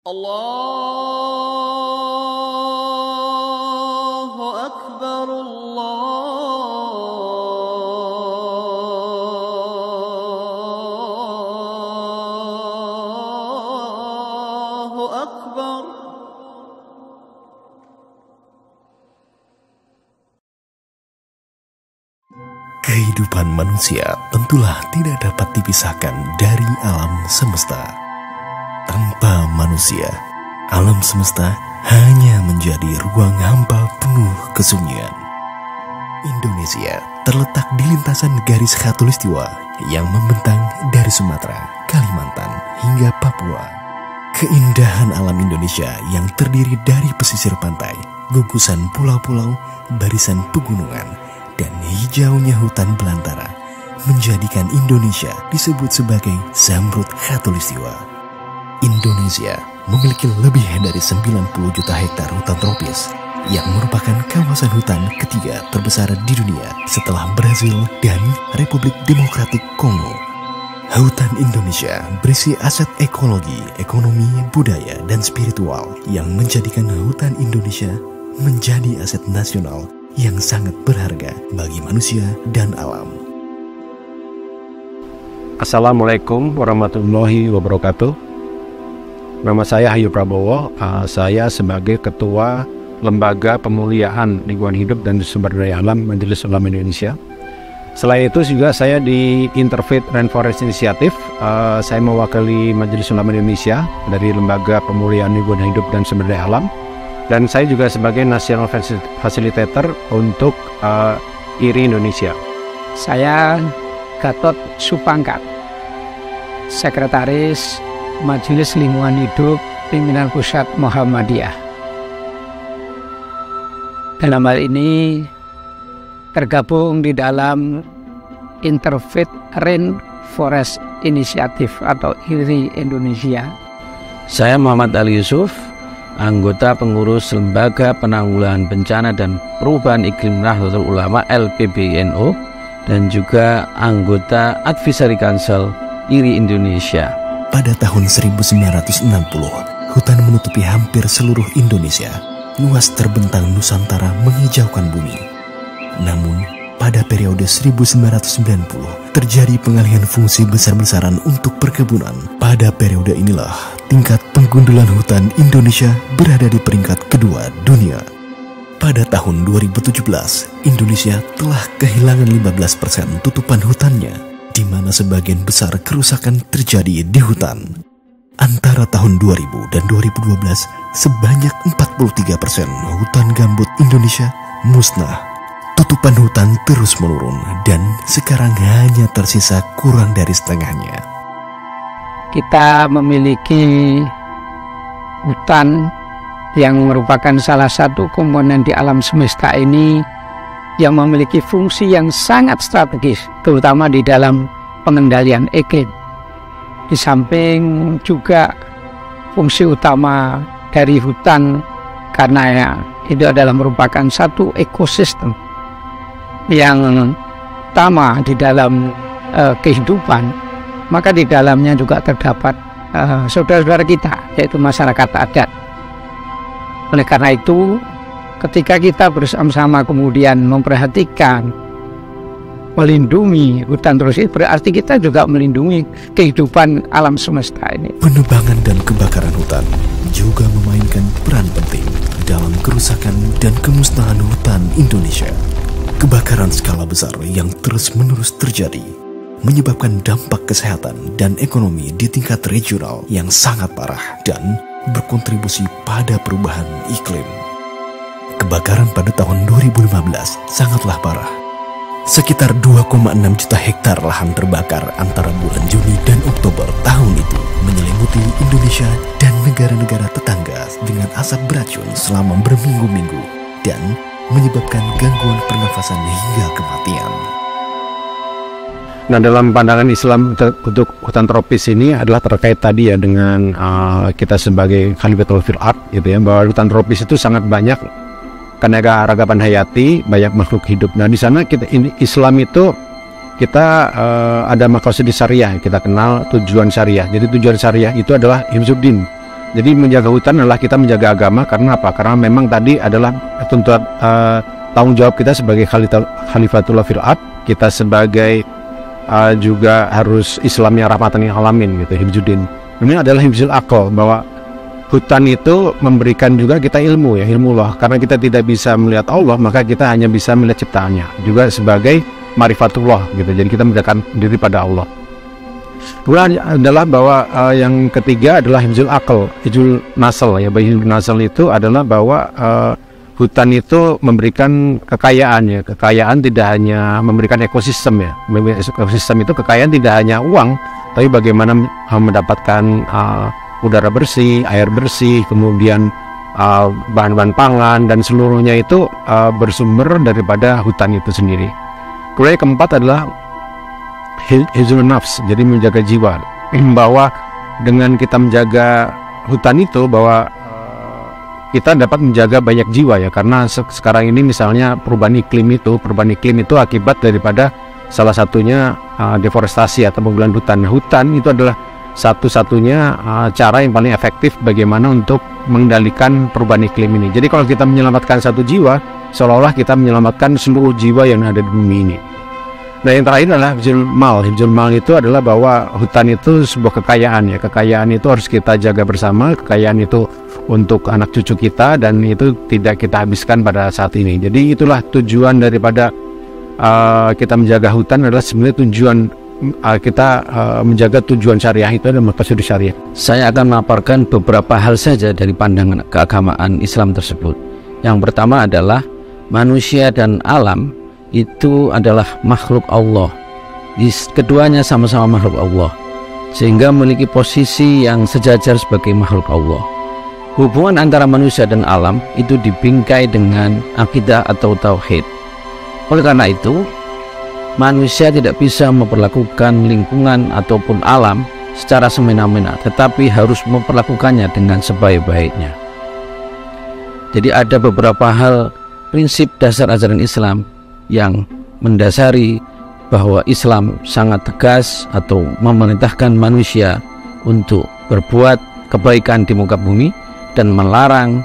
Allahu Akbar, Allahu Akbar. Kehidupan manusia tentulah tidak dapat dipisahkan dari alam semesta. Tanpa manusia, alam semesta hanya menjadi ruang hampa penuh kesunyian. Indonesia terletak di lintasan garis khatulistiwa yang membentang dari Sumatera, Kalimantan, hingga Papua. Keindahan alam Indonesia yang terdiri dari pesisir pantai, gugusan pulau-pulau, barisan pegunungan, dan hijaunya hutan belantara menjadikan Indonesia disebut sebagai Zamrud Khatulistiwa. Indonesia memiliki lebih dari 90 juta hektar hutan tropis yang merupakan kawasan hutan ketiga terbesar di dunia setelah Brazil dan Republik Demokratik Kongo. Hutan Indonesia berisi aset ekologi, ekonomi, budaya, dan spiritual yang menjadikan hutan Indonesia menjadi aset nasional yang sangat berharga bagi manusia dan alam. Assalamualaikum warahmatullahi wabarakatuh. Nama saya Hayu Prabowo, saya sebagai Ketua Lembaga Pemuliaan Lingkungan Hidup dan Sumber Daya Alam Majelis Ulama Indonesia. Selain itu juga saya di Interfaith Rainforest Initiative, saya mewakili Majelis Ulama Indonesia dari Lembaga Pemuliaan Lingkungan Hidup dan Sumber Daya Alam. Dan saya juga sebagai National Facilitator untuk IRI Indonesia. Saya Gatot Supangkat, Sekretaris Majelis Lingkungan Hidup Pimpinan Pusat Muhammadiyah. Dalam hal ini tergabung di dalam Interfaith Rainforest Initiative atau IRI Indonesia. Saya Muhammad Ali Yusuf, anggota pengurus Lembaga Penanggulangan Bencana dan Perubahan Iklim Nahdlatul Ulama LPBNO dan juga anggota Advisory Council IRI Indonesia. Pada tahun 1960, hutan menutupi hampir seluruh Indonesia. Luas terbentang Nusantara menghijaukan bumi. Namun, pada periode 1990, terjadi pengalihan fungsi besar-besaran untuk perkebunan. Pada periode inilah, tingkat penggundulan hutan Indonesia berada di peringkat kedua dunia. Pada tahun 2017, Indonesia telah kehilangan 15% tutupan hutannya, di mana sebagian besar kerusakan terjadi di hutan. Antara tahun 2000 dan 2012, sebanyak 43% hutan gambut Indonesia musnah. Tutupan hutan terus menurun dan sekarang hanya tersisa kurang dari setengahnya. Kita memiliki hutan yang merupakan salah satu komponen di alam semesta ini yang memiliki fungsi yang sangat strategis, terutama di dalam pengendalian iklim. Di samping juga fungsi utama dari hutan karena itu adalah merupakan satu ekosistem yang utama di dalam kehidupan, maka di dalamnya juga terdapat saudara-saudara kita, yaitu masyarakat adat. Oleh karena itu, ketika kita bersama-sama kemudian memperhatikan, melindungi hutan terus, itu berarti kita juga melindungi kehidupan alam semesta ini. Penebangan dan kebakaran hutan juga memainkan peran penting dalam kerusakan dan kemusnahan hutan Indonesia. Kebakaran skala besar yang terus-menerus terjadi menyebabkan dampak kesehatan dan ekonomi di tingkat regional yang sangat parah dan berkontribusi pada perubahan iklim. Kebakaran pada tahun 2015 sangatlah parah. Sekitar 2,6 juta hektar lahan terbakar antara bulan Juni dan Oktober tahun itu, menyelimuti Indonesia dan negara-negara tetangga dengan asap beracun selama berminggu-minggu dan menyebabkan gangguan pernafasan hingga kematian. Nah, dalam pandangan Islam untuk hutan tropis ini adalah terkait tadi ya dengan kita sebagai Khalifatul fil Ard gitu ya, bahwa hutan tropis itu sangat banyak keanekaragaman hayati, banyak makhluk hidup. Nah, di sana Islam itu kita ada maqasid syariah, kita kenal tujuan syariah. Jadi tujuan syariah itu adalah hifzuddin, Jadi menjaga hutan adalah kita menjaga agama. Karena apa? Karena memang tadi adalah tuntutan tanggung jawab kita sebagai khalifatullah fil ard. Kita sebagai juga harus Islamnya rahmatan lil alamin gitu, hibzuddin. Ini adalah hibzul aql, bahwa hutan itu memberikan juga kita ilmu ya, ilmu Allah. Karena kita tidak bisa melihat Allah, maka kita hanya bisa melihat ciptaannya. Juga sebagai marifatullah gitu. Jadi kita mendekatkan diri pada Allah. Kemudian adalah bahwa yang ketiga adalah hibzul aql, hibzul nasl ya. Hibzul nasl itu adalah bahwa hutan itu memberikan kekayaan ya. Kekayaan tidak hanya memberikan ekosistem ya. Ekosistem itu kekayaan tidak hanya uang, tapi bagaimana mendapatkan udara bersih, air bersih, kemudian bahan-bahan pangan, dan seluruhnya itu bersumber daripada hutan itu sendiri. Kemudian yang keempat adalah hifzun nafs, jadi menjaga jiwa. Bahwa dengan kita menjaga hutan itu, bahwa kita dapat menjaga banyak jiwa ya. Karena sekarang ini misalnya perubahan iklim itu akibat daripada salah satunya deforestasi atau penggunaan hutan. Hutan itu adalah satu-satunya cara yang paling efektif bagaimana untuk mengendalikan perubahan iklim ini. Jadi kalau kita menyelamatkan satu jiwa, seolah-olah kita menyelamatkan seluruh jiwa yang ada di bumi ini. Nah, yang terakhir adalah hifzul mal. Hifzul mal itu adalah bahwa hutan itu sebuah kekayaan ya. Kekayaan itu harus kita jaga bersama. Kekayaan itu untuk anak cucu kita, dan itu tidak kita habiskan pada saat ini. Jadi itulah tujuan daripada kita menjaga hutan, adalah sebenarnya tujuan kita menjaga tujuan syariah itu adalah maqasid syariah. Saya akan memaparkan beberapa hal saja dari pandangan keagamaan Islam tersebut. Yang pertama adalah manusia dan alam itu adalah makhluk Allah. Keduanya sama-sama makhluk Allah, sehingga memiliki posisi yang sejajar sebagai makhluk Allah. Hubungan antara manusia dan alam itu dibingkai dengan akidah atau tauhid. Oleh karena itu, manusia tidak bisa memperlakukan lingkungan ataupun alam secara semena-mena, tetapi harus memperlakukannya dengan sebaik-baiknya. Jadi ada beberapa hal prinsip dasar ajaran Islam yang mendasari bahwa Islam sangat tegas atau memerintahkan manusia untuk berbuat kebaikan di muka bumi dan melarang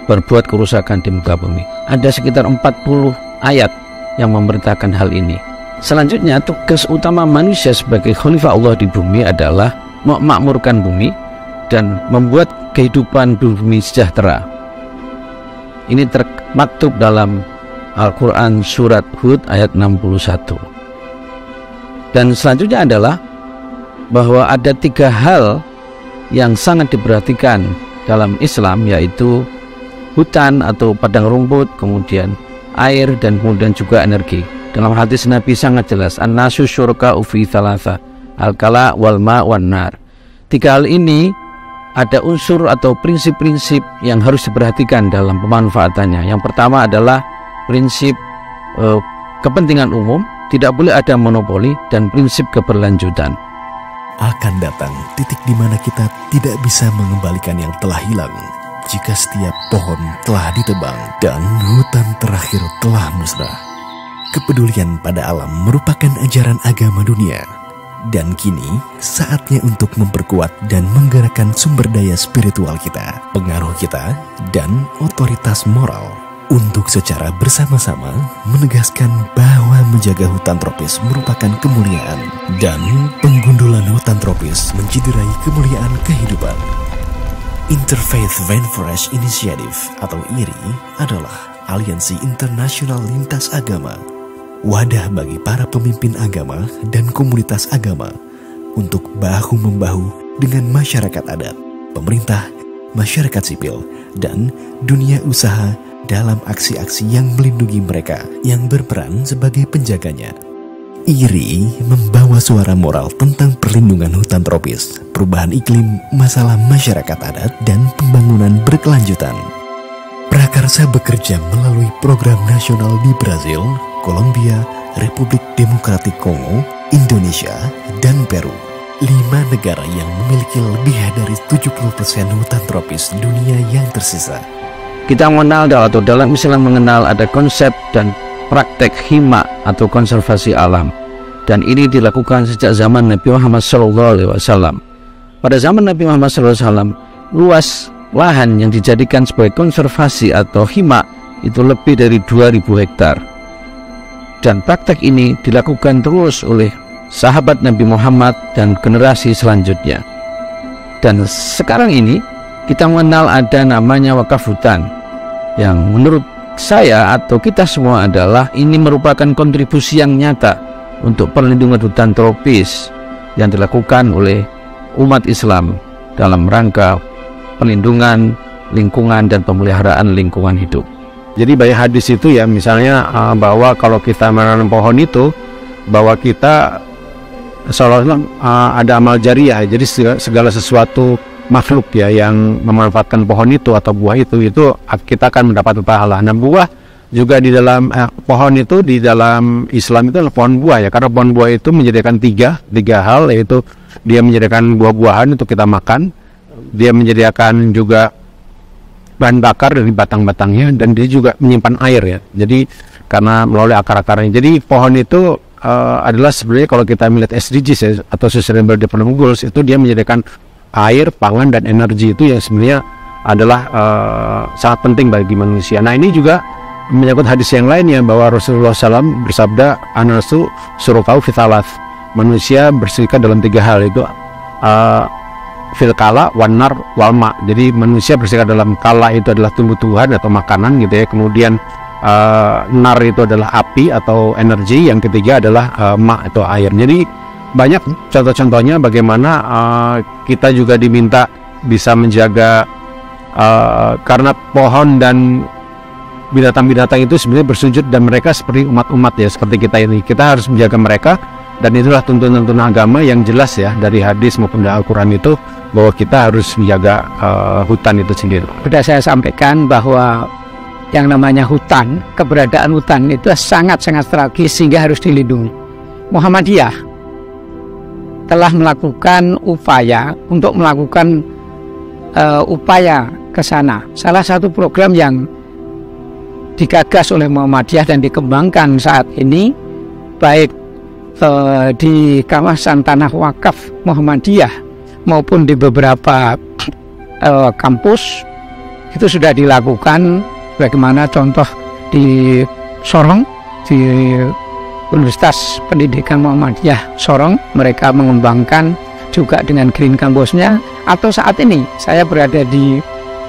berbuat kerusakan di muka bumi. Ada sekitar 40 ayat yang memerintahkan hal ini. Selanjutnya, tugas utama manusia sebagai khalifah Allah di bumi adalah memakmurkan bumi dan membuat kehidupan bumi sejahtera. Ini termaktub dalam Al-Quran surat Hud ayat 61. Dan selanjutnya adalah bahwa ada 3 hal yang sangat diperhatikan dalam Islam, yaitu hutan atau padang rumput, kemudian air, dan kemudian juga energi. Dalam hadis Nabi sangat jelas, an-nasu syuraka'u fi thalatha, al-kala wal ma' wan nar. 3 hal ini ada unsur atau prinsip-prinsip yang harus diperhatikan dalam pemanfaatannya. Yang pertama adalah prinsip kepentingan umum, tidak boleh ada monopoli, dan prinsip keberlanjutan. Akan datang titik di mana kita tidak bisa mengembalikan yang telah hilang. Jika setiap pohon telah ditebang dan hutan terakhir telah musnah. Kepedulian pada alam merupakan ajaran agama dunia. Dan kini saatnya untuk memperkuat dan menggerakkan sumber daya spiritual kita, pengaruh kita, dan otoritas moral. Untuk secara bersama-sama menegaskan bahwa menjaga hutan tropis merupakan kemuliaan, dan penggundulan hutan tropis menciderai kemuliaan kehidupan. Interfaith Rainforest Initiative atau IRI adalah aliansi internasional lintas agama, wadah bagi para pemimpin agama dan komunitas agama untuk bahu-membahu dengan masyarakat adat, pemerintah, masyarakat sipil, dan dunia usaha dalam aksi-aksi yang melindungi mereka yang berperan sebagai penjaganya. IRI membawa suara moral tentang perlindungan hutan tropis, perubahan iklim, masalah masyarakat adat, dan pembangunan berkelanjutan. Prakarsa bekerja melalui program nasional di Brazil, Kolombia, Republik Demokratik Kongo, Indonesia, dan Peru. 5 negara yang memiliki lebih dari 70% hutan tropis dunia yang tersisa. Kita mengenal atau dalam Islam mengenal ada konsep dan praktek hima atau konservasi alam, dan ini dilakukan sejak zaman Nabi Muhammad SAW. Pada zaman Nabi Muhammad SAW, luas lahan yang dijadikan sebagai konservasi atau hima itu lebih dari 2000 hektar. Dan praktek ini dilakukan terus oleh sahabat Nabi Muhammad dan generasi selanjutnya. Dan sekarang ini kita mengenal ada namanya wakaf hutan, yang menurut saya atau kita semua adalah ini merupakan kontribusi yang nyata untuk perlindungan hutan tropis yang dilakukan oleh umat Islam dalam rangka perlindungan lingkungan dan pemeliharaan lingkungan hidup. Jadi banyak hadis itu ya, misalnya bahwa kalau kita menanam pohon itu, bahwa kita seolah-olah ada amal jariah. Jadi segala sesuatu makhluk ya yang memanfaatkan pohon itu atau buah itu kita akan mendapat pahala. Nah, buah juga di dalam pohon itu di dalam Islam itu adalah pohon buah ya, karena pohon buah itu menyediakan tiga hal, yaitu dia menyediakan buah-buahan untuk kita makan, dia menyediakan juga bahan bakar dari batang-batangnya, dan dia juga menyimpan air ya. Jadi karena melalui akar-akarnya. Jadi pohon itu adalah sebenarnya kalau kita melihat SDGs ya, atau Sustainable Development Goals, itu dia menyediakan air, pangan, dan energi itu yang sebenarnya adalah sangat penting bagi manusia. Nah, ini juga menyangkut hadis yang lainnya bahwa Rasulullah SAW bersabda, anasu surukau fitalas, manusia berserikat dalam 3 hal, itu fil kala, wanar, walma. Jadi manusia berserikat dalam kala itu adalah tumbuh-tumbuhan atau makanan gitu ya. Kemudian nar itu adalah api atau energi. Yang ketiga adalah ma atau air. Jadi banyak contoh-contohnya bagaimana kita juga diminta bisa menjaga, karena pohon dan binatang-binatang itu sebenarnya bersujud dan mereka seperti umat-umat ya, seperti kita ini. Kita harus menjaga mereka, dan itulah tuntunan-tuntunan agama yang jelas ya dari hadis maupun dari Al-Quran itu, bahwa kita harus menjaga hutan itu sendiri. Sudah saya sampaikan bahwa yang namanya hutan, keberadaan hutan itu sangat-sangat strategis sehingga harus dilindungi. Muhammadiyah telah melakukan upaya untuk melakukan upaya ke sana. Salah satu program yang digagas oleh Muhammadiyah dan dikembangkan saat ini, baik di kawasan tanah wakaf Muhammadiyah maupun di beberapa kampus, itu sudah dilakukan. Bagaimana contoh di Sorong, di Universitas Pendidikan Muhammadiyah Sorong, mereka mengembangkan juga dengan Green Campusnya. Atau saat ini saya berada di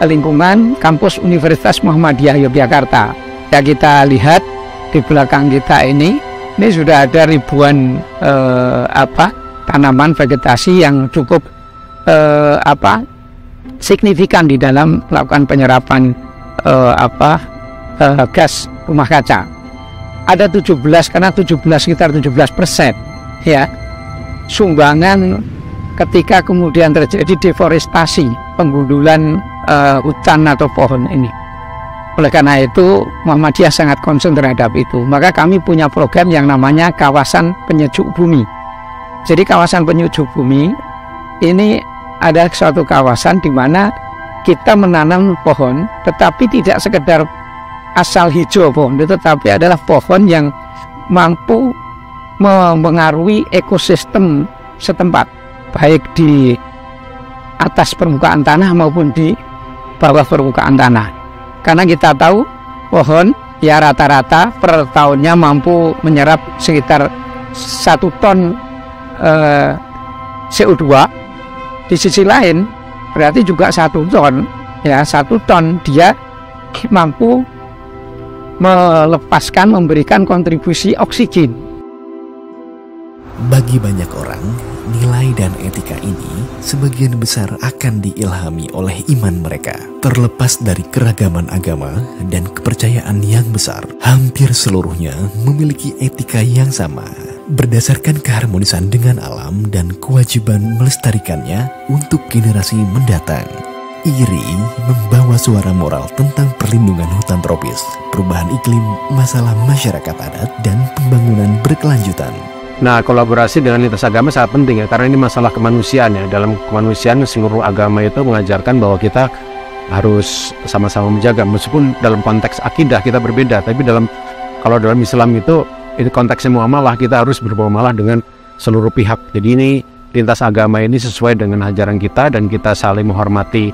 lingkungan kampus Universitas Muhammadiyah Yogyakarta. Ya, kita lihat di belakang kita ini sudah ada ribuan tanaman vegetasi yang cukup signifikan di dalam melakukan penyerapan gas rumah kaca. Ada 17, karena 17 sekitar 17% ya sumbangan ketika kemudian terjadi deforestasi, penggundulan hutan atau pohon ini. Oleh karena itu Muhammadiyah sangat concern terhadap itu. Maka kami punya program yang namanya kawasan penyejuk bumi. Jadi kawasan penyejuk bumi ini ada suatu kawasan di mana kita menanam pohon, tetapi tidak sekedar asal hijau pohon, tetapi adalah pohon yang mampu mempengaruhi ekosistem setempat, baik di atas permukaan tanah maupun di bawah permukaan tanah. Karena kita tahu pohon ya rata-rata per tahunnya mampu menyerap sekitar 1 ton CO2. Di sisi lain berarti juga 1 ton ya, 1 ton dia mampu melepaskan, memberikan kontribusi oksigen. Bagi banyak orang, nilai dan etika ini sebagian besar akan diilhami oleh iman mereka. Terlepas dari keragaman agama dan kepercayaan yang besar, hampir seluruhnya memiliki etika yang sama, berdasarkan keharmonisan dengan alam dan kewajiban melestarikannya untuk generasi mendatang. IRI membawa suara moral tentang perlindungan hutan tropis, perubahan iklim, masalah masyarakat adat, dan pembangunan berkelanjutan. Nah, kolaborasi dengan lintas agama sangat penting ya, karena ini masalah kemanusiaan ya. Dalam kemanusiaan seluruh agama itu mengajarkan bahwa kita harus sama-sama menjaga, meskipun dalam konteks akidah kita berbeda, tapi kalau dalam Islam itu konteksnya muamalah, kita harus bermuamalah dengan seluruh pihak. Jadi ini lintas agama ini sesuai dengan ajaran kita dan kita saling menghormati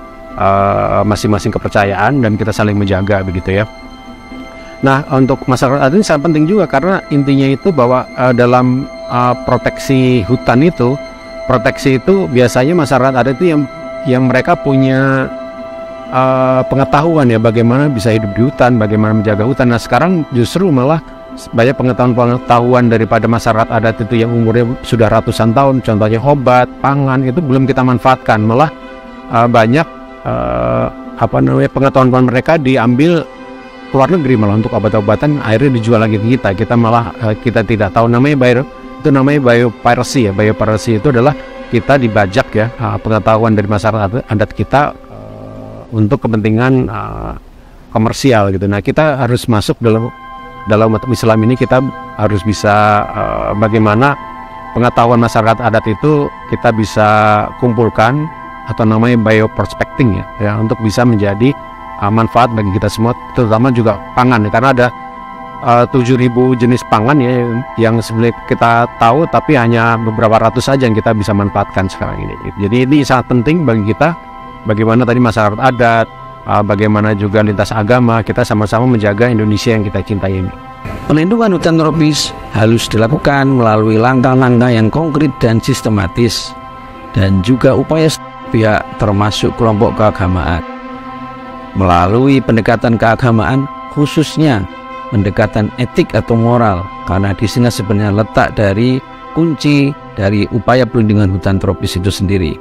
masing-masing kepercayaan dan kita saling menjaga begitu ya. Nah, untuk masyarakat adat ini sangat penting juga karena intinya itu bahwa dalam proteksi hutan itu, proteksi itu biasanya masyarakat adat itu yang mereka punya pengetahuan ya bagaimana bisa hidup di hutan, bagaimana menjaga hutan. Nah, sekarang justru malah banyak pengetahuan daripada masyarakat adat itu yang umurnya sudah ratusan tahun, contohnya obat, pangan itu belum kita manfaatkan, malah banyak pengetahuan mereka diambil keluar negeri malah untuk obat-obatan, akhirnya dijual lagi ke kita malah kita tidak tahu namanya biopiracy ya. Biopiracy itu adalah kita dibajak ya pengetahuan dari masyarakat adat kita untuk kepentingan komersial gitu. Nah, kita harus masuk dalam Islam ini, kita harus bisa bagaimana pengetahuan masyarakat adat itu kita bisa kumpulkan atau namanya bioprospecting ya untuk bisa menjadi manfaat bagi kita semua, terutama juga pangan ya, karena ada 7.000 jenis pangan ya yang sebenarnya kita tahu tapi hanya beberapa ratus saja yang kita bisa manfaatkan sekarang ini. Jadi ini sangat penting bagi kita, bagaimana tadi masyarakat adat, bagaimana juga lintas agama, kita sama-sama menjaga Indonesia yang kita cintai ini. Pelindungan hutan tropis harus dilakukan melalui langkah-langkah yang konkret dan sistematis, dan juga upaya pihak termasuk kelompok keagamaan. Melalui pendekatan keagamaan, khususnya pendekatan etik atau moral, karena di sini sebenarnya letak dari kunci dari upaya pelindungan hutan tropis itu sendiri.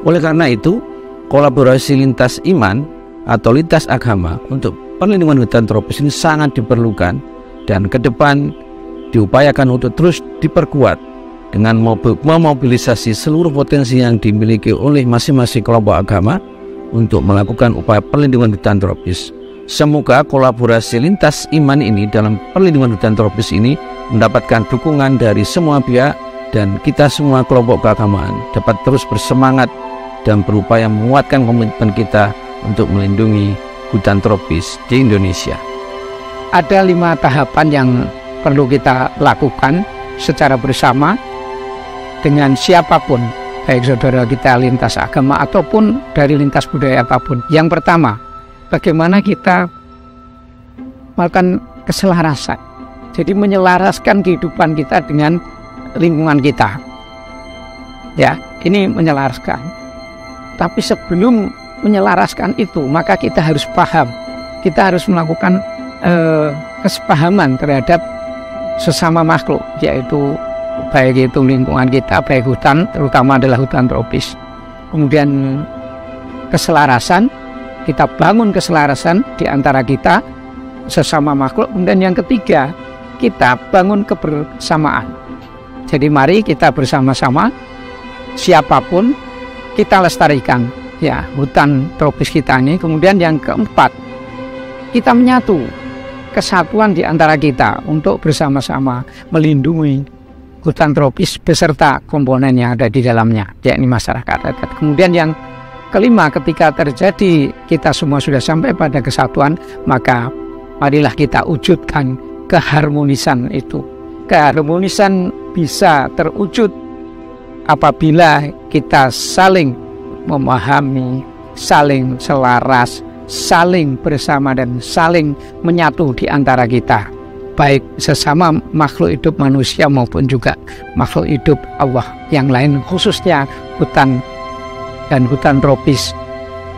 Oleh karena itu, kolaborasi lintas iman atau lintas agama untuk perlindungan hutan tropis ini sangat diperlukan dan ke depan diupayakan untuk terus diperkuat dengan memobilisasi seluruh potensi yang dimiliki oleh masing-masing kelompok agama untuk melakukan upaya perlindungan hutan tropis. Semoga kolaborasi lintas iman ini dalam perlindungan hutan tropis ini mendapatkan dukungan dari semua pihak dan kita semua kelompok keagamaan dapat terus bersemangat dan berupaya menguatkan komitmen kita untuk melindungi hutan tropis di Indonesia. Ada 5 tahapan yang perlu kita lakukan secara bersama dengan siapapun, baik saudara kita lintas agama ataupun dari lintas budaya apapun. Yang pertama, bagaimana kita melakukan keselarasan. Jadi menyelaraskan kehidupan kita dengan lingkungan kita. Ya, ini menyelaraskan. Tapi sebelum menyelaraskan itu, maka kita harus paham. Kita harus melakukan kesepahaman terhadap sesama makhluk, yaitu baik itu lingkungan kita, baik hutan, terutama adalah hutan tropis. Kemudian keselarasan, kita bangun keselarasan di antara kita sesama makhluk. Kemudian yang ketiga, kita bangun kebersamaan. Jadi mari kita bersama-sama, siapapun kita lestarikan ya hutan tropis kita ini. Kemudian yang keempat, kita menyatu, kesatuan di antara kita untuk bersama-sama melindungi hutan tropis beserta komponen yang ada di dalamnya, yakni masyarakat adat. Kemudian yang kelima, ketika terjadi kita semua sudah sampai pada kesatuan, maka marilah kita wujudkan keharmonisan itu. Keharmonisan bisa terwujud apabila kita saling memahami, saling selaras, saling bersama dan saling menyatu di antara kita, baik sesama makhluk hidup manusia maupun juga makhluk hidup Allah yang lain, khususnya hutan dan hutan tropis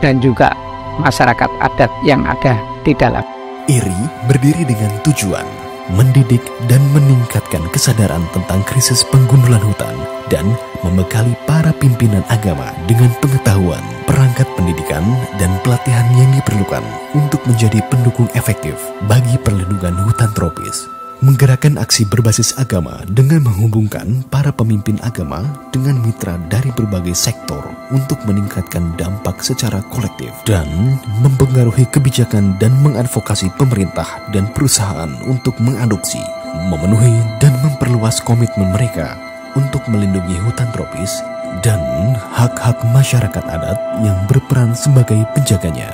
dan juga masyarakat adat yang ada di dalam. IRI berdiri dengan tujuan mendidik dan meningkatkan kesadaran tentang krisis penggundulan hutan dan membekali para pimpinan agama dengan pengetahuan, perangkat pendidikan, dan pelatihan yang diperlukan untuk menjadi pendukung efektif bagi perlindungan hutan tropis. Menggerakkan aksi berbasis agama dengan menghubungkan para pemimpin agama dengan mitra dari berbagai sektor untuk meningkatkan dampak secara kolektif dan mempengaruhi kebijakan dan mengadvokasi pemerintah dan perusahaan untuk mengadopsi, memenuhi dan memperluas komitmen mereka untuk melindungi hutan tropis dan hak-hak masyarakat adat yang berperan sebagai penjaganya.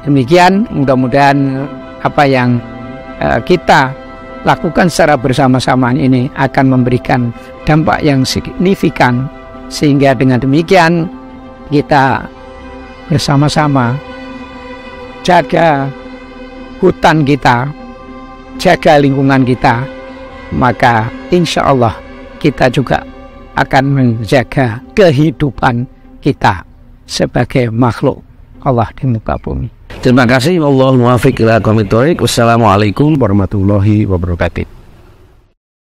Demikian, mudah-mudahan apa yang kita lakukan secara bersama-sama ini akan memberikan dampak yang signifikan, sehingga dengan demikian kita bersama-sama jaga hutan kita, jaga lingkungan kita, maka insya Allah kita juga akan menjaga kehidupan kita sebagai makhluk Allah di muka bumi. Terima kasih. Wallahul muwaffiq ila aqwamit thoriq. Wassalamualaikum warahmatullahi wabarakatuh.